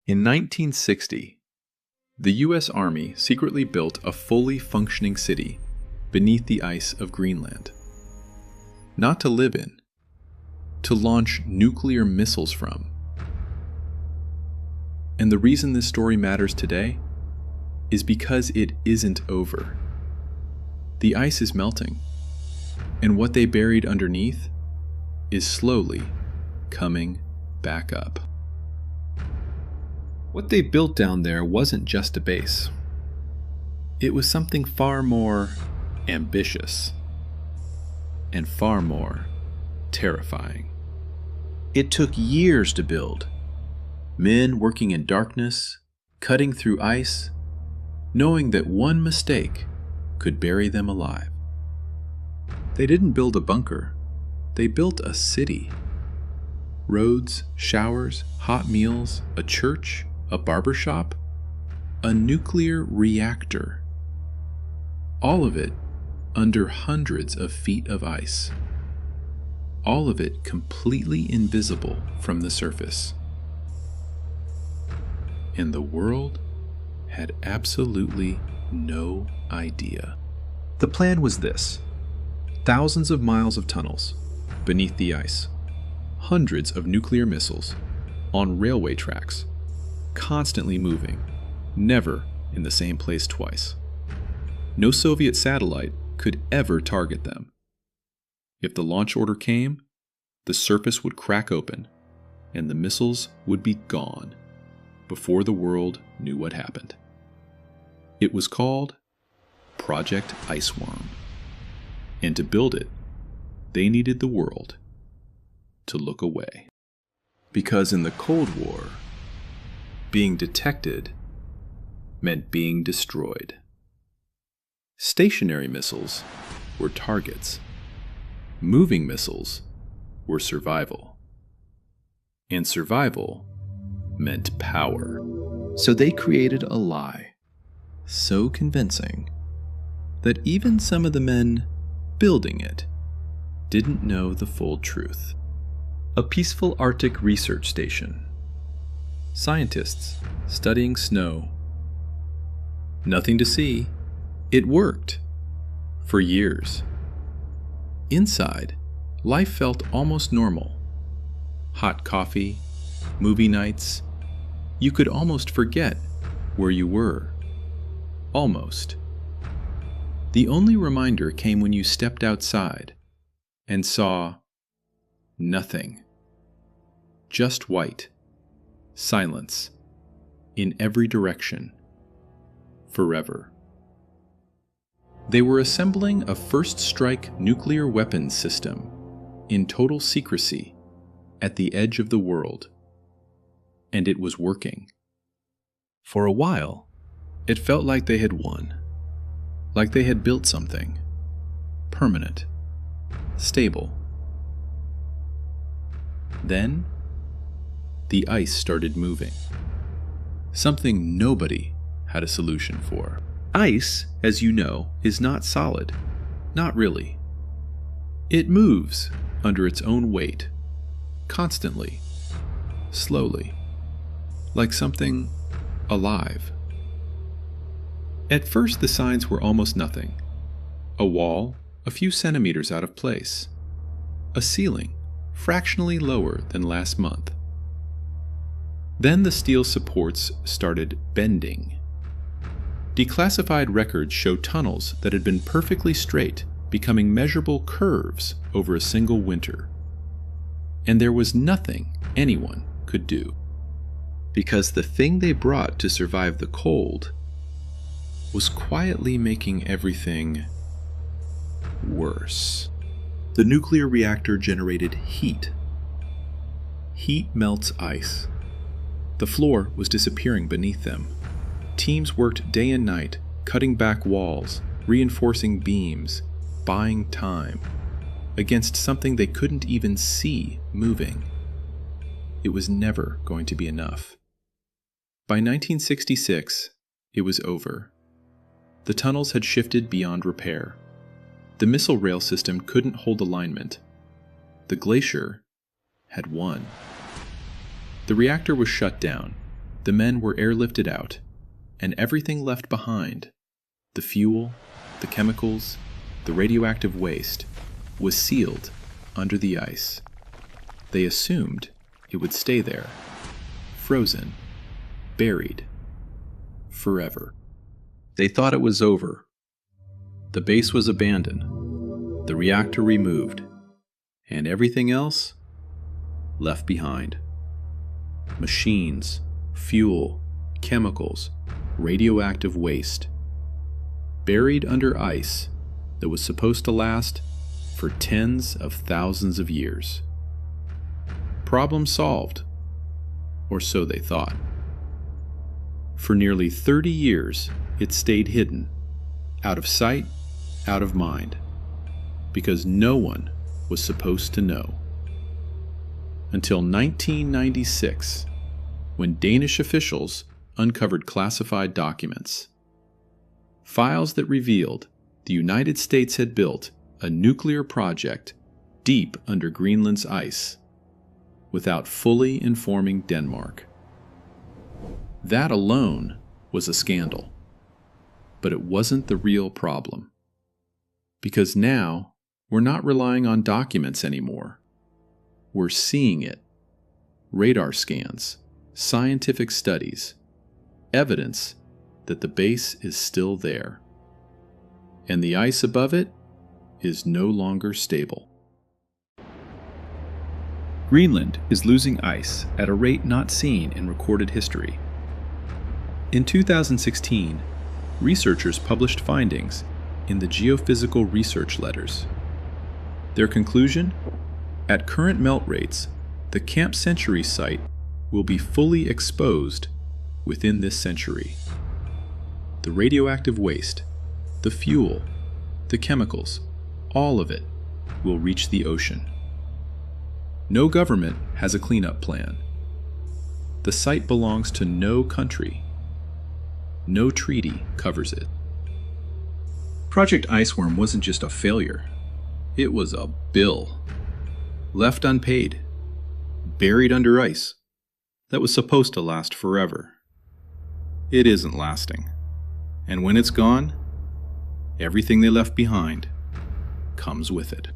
In 1960, the U.S. Army secretly built a fully functioning city beneath the ice of Greenland. Not to live in, to launch nuclear missiles from. And the reason this story matters today is because it isn't over. The ice is melting, and what they buried underneath is slowly coming back up. What they built down there wasn't just a base. It was something far more ambitious and far more terrifying. It took years to build. Men working in darkness, cutting through ice, knowing that one mistake could bury them alive. They didn't build a bunker. They built a city. Roads, showers, hot meals, a church, a barbershop, a nuclear reactor. All of it under hundreds of feet of ice. All of it completely invisible from the surface. And the world had absolutely no idea. The plan was this: thousands of miles of tunnels beneath the ice, hundreds of nuclear missiles on railway tracks, constantly moving, never in the same place twice. No Soviet satellite could ever target them. If the launch order came, the surface would crack open, and the missiles would be gone before the world knew what happened. It was called Project Iceworm, and to build it, they needed the world to look away. Because in the Cold War, being detected meant being destroyed. Stationary missiles were targets. Moving missiles were survival. And survival meant power. So they created a lie, so convincing that even some of the men building it didn't know the full truth. A peaceful Arctic research station. Scientists studying snow. Nothing to see. It worked. For years. Inside, life felt almost normal. Hot coffee, movie nights. You could almost forget where you were. Almost. The only reminder came when you stepped outside and saw nothing. Just white. Silence. In every direction. Forever. They were assembling a first strike nuclear weapons system in total secrecy at the edge of the world. And it was working. For a while, it felt like they had won. Like they had built something. Permanent. Stable. Then, the ice started moving. Something nobody had a solution for. Ice, as you know, is not solid. Not really. It moves under its own weight. Constantly. Slowly. Like something alive. At first the signs were almost nothing. A wall, a few centimeters out of place. A ceiling, fractionally lower than last month. Then the steel supports started bending. Declassified records show tunnels that had been perfectly straight becoming measurable curves over a single winter. And there was nothing anyone could do. Because the thing they brought to survive the cold was quietly making everything worse. The nuclear reactor generated heat. Heat melts ice. The floor was disappearing beneath them. Teams worked day and night, cutting back walls, reinforcing beams, buying time, against something they couldn't even see moving. It was never going to be enough. By 1966, it was over. The tunnels had shifted beyond repair. The missile rail system couldn't hold alignment. The glacier had won. The reactor was shut down, The men were airlifted out, and everything left behind, the fuel, the chemicals, the radioactive waste, was sealed under the ice. They assumed it would stay there, frozen, buried, forever. They thought it was over. The base was abandoned, the reactor removed, and everything else left behind. Machines, fuel, chemicals, radioactive waste, buried under ice that was supposed to last for tens of thousands of years. Problem solved, or so they thought. For nearly 30 years, it stayed hidden, out of sight, out of mind, because no one was supposed to know. Until 1996, when Danish officials uncovered classified documents. Files that revealed the United States had built a nuclear project deep under Greenland's ice, without fully informing Denmark. That alone was a scandal. But it wasn't the real problem. Because now, we're not relying on documents anymore. We're seeing it. Radar scans, scientific studies, evidence that the base is still there. And the ice above it is no longer stable. Greenland is losing ice at a rate not seen in recorded history. In 2016, researchers published findings in the Geophysical Research Letters. Their conclusion? At current melt rates, the Camp Century site will be fully exposed within this century. The radioactive waste, the fuel, the chemicals, all of it will reach the ocean. No government has a cleanup plan. The site belongs to no country. No treaty covers it. Project Iceworm wasn't just a failure. It was a bill. Left unpaid. Buried under ice. That was supposed to last forever. It isn't lasting. And when it's gone, everything they left behind comes with it.